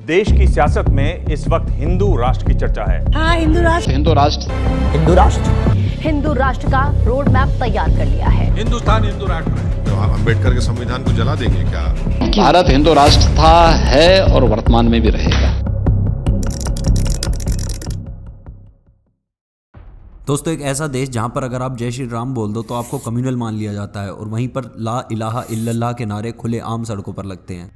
देश की सियासत में इस वक्त हिंदू राष्ट्र की चर्चा है। हाँ, हिंदू राष्ट्र का रोड मैप तैयार कर लिया है। हिंदुस्तान हिंदू राष्ट्र है। तो अम्बेडकर के संविधान को जला देंगे क्या? भारत हिंदू राष्ट्र था, है और वर्तमान में भी रहेगा। दोस्तों, एक ऐसा देश जहां पर अगर आप जय श्री राम बोल दो तो आपको कम्युनल मान लिया जाता है और वहीं पर ला इलाहा इल्लल्लाह के नारे खुले आम सड़कों पर लगते हैं।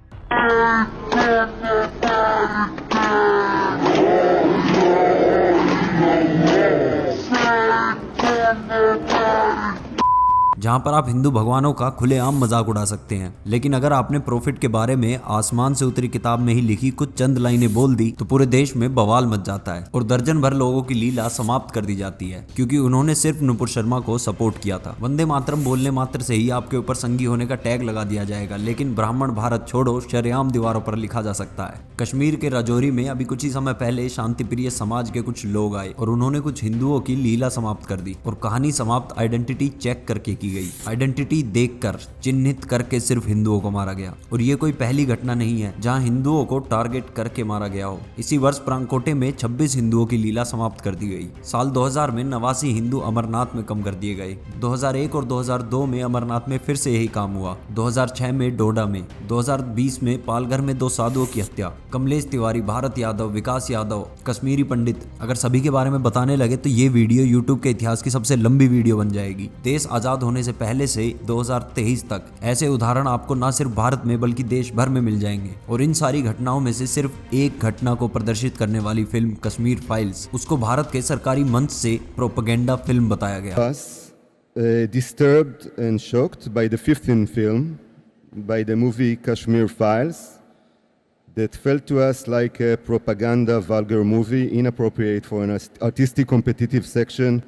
जहां पर आप हिंदू भगवानों का खुलेआम मजाक उड़ा सकते हैं, लेकिन अगर आपने प्रॉफिट के बारे में आसमान से उतरी किताब में ही लिखी कुछ चंद लाइनें बोल दी तो पूरे देश में बवाल मच जाता है और दर्जन भर लोगों की लीला समाप्त कर दी जाती है, क्योंकि उन्होंने सिर्फ नुपुर शर्मा को सपोर्ट किया था। वंदे मातरम बोलने मात्र से ही आपके ऊपर संघी होने का टैग लगा दिया जाएगा, लेकिन ब्राह्मण भारत छोड़ो शरेआम दीवारों पर लिखा जा सकता है। कश्मीर के राजौरी में अभी कुछ ही समय पहले शांति प्रिय समाज के कुछ लोग आए और उन्होंने कुछ हिंदुओं की लीला समाप्त कर दी और कहानी समाप्त आइडेंटिटी चेक करके की गई। आइडेंटिटी देखकर चिन्हित करके सिर्फ हिंदुओं को मारा गया और ये कोई पहली घटना नहीं है जहां हिंदुओं को टारगेट करके मारा गया हो। इसी वर्ष प्रांकोटे में 26 हिंदुओं की लीला समाप्त कर दी गई। साल 2000 में 89 हिंदू अमरनाथ में कम कर दिए गए। 2001 और 2002 में अमरनाथ में फिर से यही काम हुआ। 2006 में डोडा में, 2020 में पालघर में 2 साधुओं की हत्या। कमलेश तिवारी, भारत यादव, विकास यादव, कश्मीरी पंडित, अगर सभी के बारे में बताने लगे तो ये वीडियो यूट्यूब के इतिहास की सबसे लंबी वीडियो बन जाएगी। देश आजाद होने से पहले से 2023 तक ऐसे उदाहरण आपको न सिर्फ भारत में बल्कि देश भर में मिल जाएंगे और इन सारी घटनाओं में से सिर्फ एक घटना को प्रदर्शित करने वाली फिल्म कश्मीर फाइल्स, उसको भारत के सरकारी मंच से प्रोपेगेंडा फिल्म बताया गया। Disturbed and shocked by the 15th film, by the movie Kashmir Files, that felt to us like a propaganda vulgar movie, inappropriate for an artistic competitive section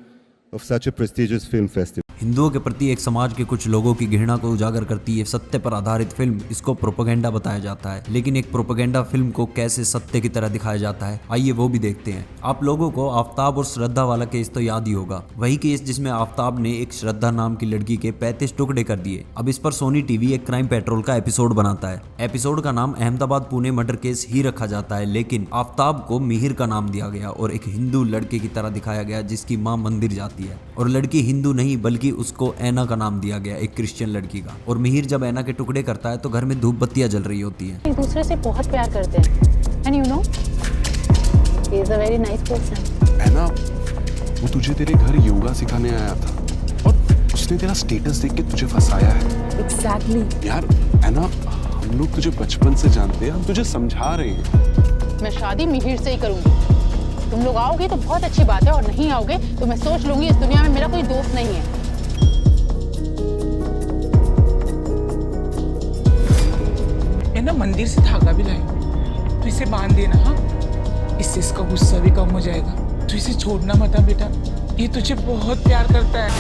of such a prestigious film festival. हिंदुओं के प्रति एक समाज के कुछ लोगों की घृणा को उजागर करती है सत्य पर आधारित फिल्म, इसको प्रोपेगेंडा बताया जाता है। लेकिन एक प्रोपेगेंडा फिल्म को कैसे सत्य की तरह दिखाया जाता है, आइए वो भी देखते हैं। आप लोगों को आफ्ताब और श्रद्धा वाला केस तो याद ही होगा, वही केस जिसमें आफ्ताब ने एक श्रद्धा नाम की लड़की के 35 टुकड़े कर दिए। अब इस पर सोनी टीवी एक क्राइम पेट्रोल का एपिसोड बनाता है। एपिसोड का नाम अहमदाबाद पुणे मर्डर केस ही रखा जाता है, लेकिन आफ्ताब को मिहिर का नाम दिया गया और एक हिंदू लड़के की तरह दिखाया गया जिसकी माँ मंदिर जाती है और लड़की हिंदू नहीं बल्कि उसको ऐना का नाम दिया गया, एक क्रिश्चियन लड़की का। और मिहिर जब ऐना के टुकड़े करता है तो घर में धूप बत्तियां जल रही होती हैं। एक दूसरे से बहुत प्यार करते हैं। And you know, he is a very nice person. ऐना, वो तुझे तेरे घर योगा सिखाने आया था और उसने तेरा स्टेटस देख के तुझे फंसाया है। एग्जैक्टली। यार ऐना, हम लोग तुझे बचपन से जानते हैं, हम तुझे समझा रहे हैं। मैं शादी मिहिर से ही करूंगी। तुम लोग आओगे तो बहुत अच्छी बात है और नहीं आओगे तो मैं सोच लूंगी इस दुनिया में मेरा कोई दोस्त नहीं है। ना मंदिर से धागा भी लाए तो इसे बांध देना। हाँ, इससे इसका गुस्सा भी कम हो जाएगा। तो इसे छोड़ना मत बेटा, ये तुझे बहुत प्यार करता है।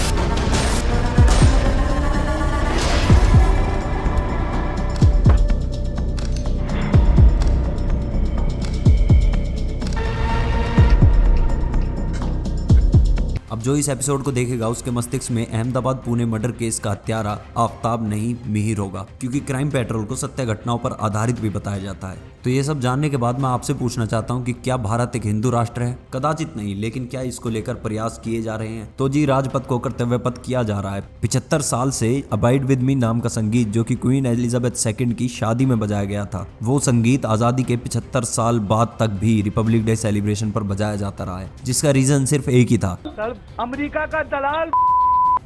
अब जो इस एपिसोड को देखेगा उसके मस्तिष्क में अहमदाबाद पुणे मर्डर केस का हत्यारा आफ्ताब नहीं मिहिर होगा, क्योंकि क्राइम पेट्रोल को सत्य घटनाओं पर आधारित भी बताया जाता है। तो ये सब जानने के बाद मैं आपसे पूछना चाहता हूँ कि क्या भारत एक हिंदू राष्ट्र है? कदाचित नहीं, लेकिन क्या इसको लेकर प्रयास किए जा रहे हैं? तो जी, राजपथ को कर्तव्य पथ किया जा रहा है। 75 साल से अबाइड विद मी नाम का संगीत जो कि क्वीन एलिजाबेथ II की शादी में बजाया गया था, वो संगीत आजादी के 75 साल बाद तक भी रिपब्लिक डे सेलिब्रेशन पर बजाया जाता रहा है, जिसका रीजन सिर्फ एक ही था, अमेरिका का दलाल।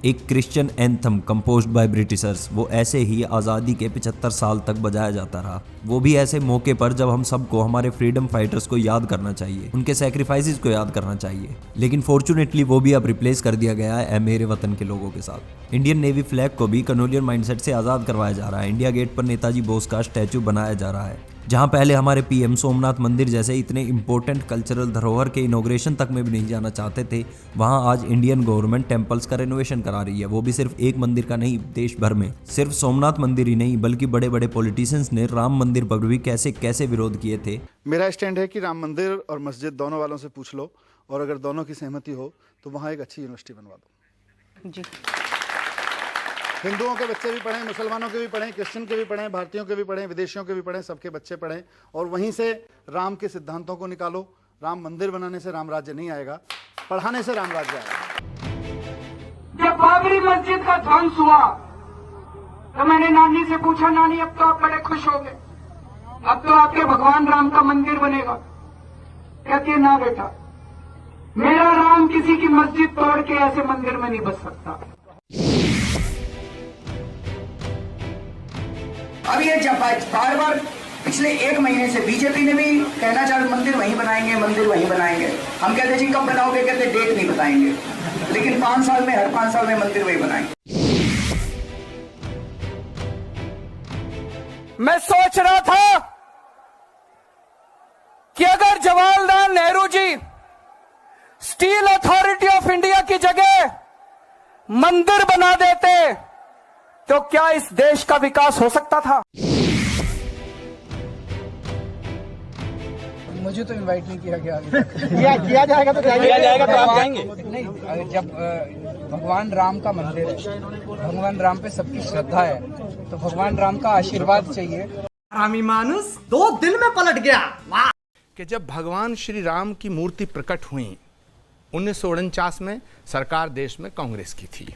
एक Christian anthem composed by Britishers, वो ऐसे ही आज़ादी के 75 साल तक बजाया जाता रहा। वो भी ऐसे मौके पर जब हम सबको हमारे फ्रीडम फाइटर्स को याद करना चाहिए, उनके सैक्रिफाइसेस को याद करना चाहिए। लेकिन फॉर्चुनेटली वो भी अब रिप्लेस कर दिया गया है मेरे वतन के लोगों के साथ। इंडियन नेवी फ्लैग को भी कनोलियन माइंडसेट से आज़ाद करवाया जा रहा है। इंडिया गेट पर नेताजी बोस का स्टैचू बनाया जा रहा है। जहां पहले हमारे पीएम सोमनाथ मंदिर जैसे इतने इंपॉर्टेंट कल्चरल धरोहर के इनॉग्रेशन तक में भी नहीं जाना चाहते थे, वहां आज इंडियन गवर्नमेंट टेम्पल्स का रेनोवेशन करा रही है। वो भी सिर्फ एक मंदिर का नहीं, देश भर में। सिर्फ सोमनाथ मंदिर ही नहीं बल्कि बड़े बड़े पॉलिटिशियंस ने राम मंदिर पर भी कैसे कैसे विरोध किए थे। मेरा स्टैंड है कि राम मंदिर और मस्जिद दोनों वालों से पूछ लो और अगर दोनों की सहमति हो तो वहाँ एक अच्छी यूनिवर्सिटी बनवा दो। जी। हिंदुओं के बच्चे भी पढ़ें, मुसलमानों के भी पढ़ें, क्रिश्चियन के भी पढ़ें, भारतीयों के भी पढ़ें, विदेशियों के भी पढ़ें, सबके बच्चे पढ़ें और वहीं से राम के सिद्धांतों को निकालो। राम मंदिर बनाने से राम राज्य नहीं आएगा, पढ़ाने से राम राज्य आएगा। जब बाबरी मस्जिद का ध्वंस हुआ तो मैंने नानी से पूछा, नानी अब तो आप बड़े खुश हो गए, अब तो आपके भगवान राम का मंदिर बनेगा। कहती है ना बेटा, मेरा राम किसी की मस्जिद तोड़ के ऐसे मंदिर में नहीं बस सकता। अब ये जब बार बार पिछले 1 महीने से बीजेपी ने भी कहना चालू, मंदिर वहीं बनाएंगे, मंदिर वहीं बनाएंगे। हम कहते जी कब बनाओगे, कहते डेट नहीं बताएंगे, लेकिन 5 साल में, हर 5 साल में मंदिर वहीं बनाएंगे। मैं सोच रहा था कि अगर Jawaharlal Nehru ji steel authority of India की जगह मंदिर बना देते तो क्या इस देश का विकास हो सकता था? मुझे तो इनवाइट नहीं किया गया। किया जाएगा तो आप जाएंगे? नहीं, जब भगवान राम का मंदिर है, भगवान राम पे सबकी श्रद्धा है, तो भगवान राम का आशीर्वाद चाहिए। रामी मानुस 2 दिन में पलट गया। वाह! कि जब भगवान श्री राम की मूर्ति प्रकट हुई 1949 में, सरकार देश में कांग्रेस की थी।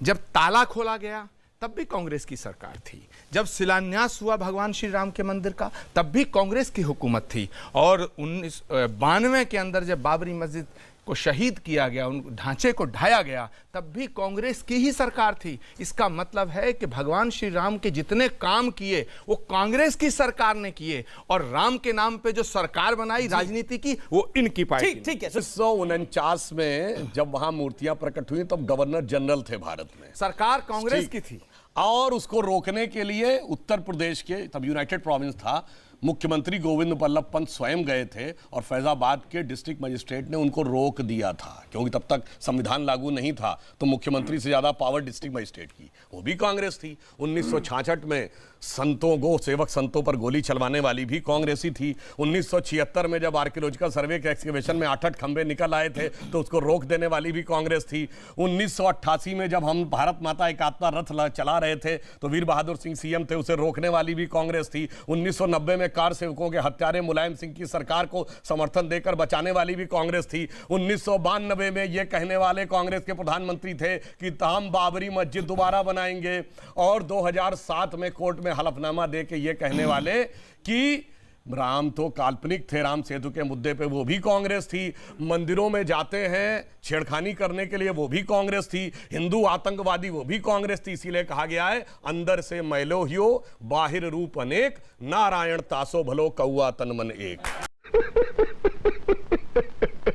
जब ताला खोला गया तब भी कांग्रेस की सरकार थी। जब शिलान्यास हुआ भगवान श्री राम के मंदिर का तब भी कांग्रेस की हुकूमत थी। और 1992 के अंदर जब बाबरी मस्जिद को शहीद किया गया, उन ढांचे को ढाया गया, तब भी कांग्रेस की ही सरकार थी। इसका मतलब है कि भगवान श्री राम के जितने काम किए वो कांग्रेस की सरकार ने किए, और राम के नाम पे जो सरकार बनाई राजनीति की, वो इनकी पार्टी। ठीक है। 1949 में जब वहां मूर्तियां प्रकट हुई तब गवर्नर जनरल थे भारत में, सरकार कांग्रेस की थी। और उसको रोकने के लिए उत्तर प्रदेश के, तब यूनाइटेड प्रोविंस था, मुख्यमंत्री गोविंद बल्लभ पंत स्वयं गए थे और फैजाबाद के डिस्ट्रिक्ट मजिस्ट्रेट ने उनको रोक दिया था, क्योंकि तब तक संविधान लागू नहीं था। तो मुख्यमंत्री से ज्यादा पावर डिस्ट्रिक्ट मजिस्ट्रेट की, वो भी कांग्रेस थी। 1966 में गो सेवक संतों पर गोली चलवाने वाली भी कांग्रेसी थी। 1976 में जब आर्कियोलॉजिकल सर्वे के एक्सकवेशन में 8 खंबे निकल आए थे तो उसको रोक देने वाली भी कांग्रेस थी। 1988 में जब हम भारत माता एकात्मता रथ चला रहे थे तो वीर बहादुर सिंह सीएम थे, उसे रोकने वाली भी कांग्रेस थी। 1990 में कार सेवकों के हत्यारे मुलायम सिंह की सरकार को समर्थन देकर बचाने वाली भी कांग्रेस थी। 1992 में ये कहने वाले कांग्रेस के प्रधानमंत्री थे कि हम बाबरी मस्जिद दोबारा बनाएंगे, और 2007 में कोर्ट में हलफनामा दे के ये कहने वाले कि राम तो काल्पनिक थे, राम सेतु के मुद्दे पे वो भी कांग्रेस थी। मंदिरों में जाते हैं छेड़खानी करने के लिए, वो भी कांग्रेस थी। हिंदू आतंकवादी, वो भी कांग्रेस थी। इसीलिए कहा गया है, अंदर से मैलो हियो बाहिर रूप अनेक, नारायण तासो भलो कौआ तन मन एक।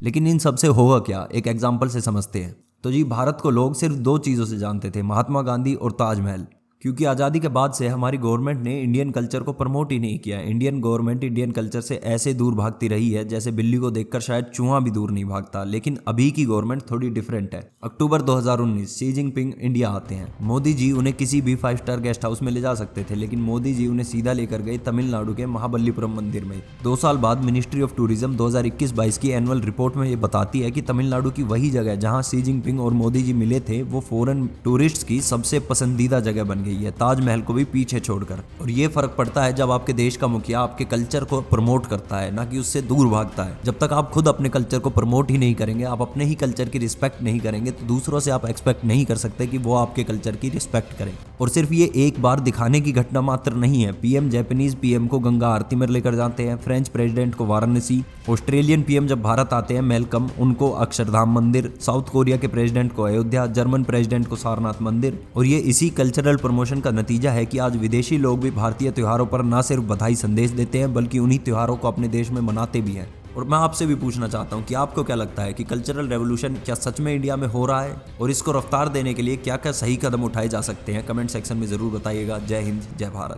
लेकिन इन सब से होगा क्या, एक एग्जाम्पल से समझते हैं। तो जी, भारत को लोग सिर्फ 2 चीज़ों से जानते थे, महात्मा गांधी और ताजमहल। क्योंकि आज़ादी के बाद से हमारी गवर्नमेंट ने इंडियन कल्चर को प्रमोट ही नहीं किया। इंडियन गवर्नमेंट इंडियन कल्चर से ऐसे दूर भागती रही है जैसे बिल्ली को देखकर शायद चूहा भी दूर नहीं भागता। लेकिन अभी की गवर्नमेंट थोड़ी डिफरेंट है। अक्टूबर 2019 शी जिनपिंग इंडिया आते हैं। मोदी जी उन्हें किसी भी 5 स्टार गेस्ट हाउस में ले जा सकते थे, लेकिन मोदी जी उन्हें सीधा लेकर गए तमिलनाडु के महाबलीपुरम मंदिर में। 2 साल बाद मिनिस्ट्री ऑफ टूरिज्म 2021-22 की एनुअल रिपोर्ट में ये बताती है कि तमिलनाडु की वही जगह जहाँ शी जिनपिंग और मोदी जी मिले थे, वो फॉरेन टूरिस्ट की सबसे पसंदीदा जगह बन गई है, ताजमहल को भी पीछे छोड़कर। और ये फर्क पड़ता है जब आपके देश का मुखिया आपके कल्चर को प्रमोट करता है, ना कि उससे दूर भागता है। जब तक आप खुद अपने कल्चर को प्रमोट ही नहीं करेंगे, आप अपने ही कल्चर की रिस्पेक्ट नहीं करेंगे, तो दूसरों से आप एक्सपेक्ट नहीं कर सकते कि वो आपके कल्चर की रिस्पेक्ट करें। और सिर्फ ये एक बार दिखाने की घटना मात्र नहीं है। पीएम जापानीज पीएम को गंगा आरती में लेकर जाते हैं, फ्रेंच प्रेसिडेंट को वाराणसी, ऑस्ट्रेलियन पीएम जब भारत आते हैं मेलकम, उनको अक्षरधाम मंदिर, साउथ कोरिया के प्रेसिडेंट को अयोध्या, जर्मन प्रेसिडेंट को सारनाथ मंदिर। और ये इसी कल्चरल प्रमोशन का नतीजा है कि आज विदेशी लोग भी भारतीय त्योहारों पर न सिर्फ बधाई संदेश देते हैं, बल्कि उन्हीं त्योहारों को अपने देश में मनाते भी हैं। और मैं आपसे भी पूछना चाहता हूं कि आपको क्या लगता है कि कल्चरल रेवोल्यूशन क्या सच में इंडिया में हो रहा है, और इसको रफ्तार देने के लिए क्या क्या सही कदम उठाए जा सकते हैं? कमेंट सेक्शन में जरूर बताइएगा। जय हिंद, जय भारत।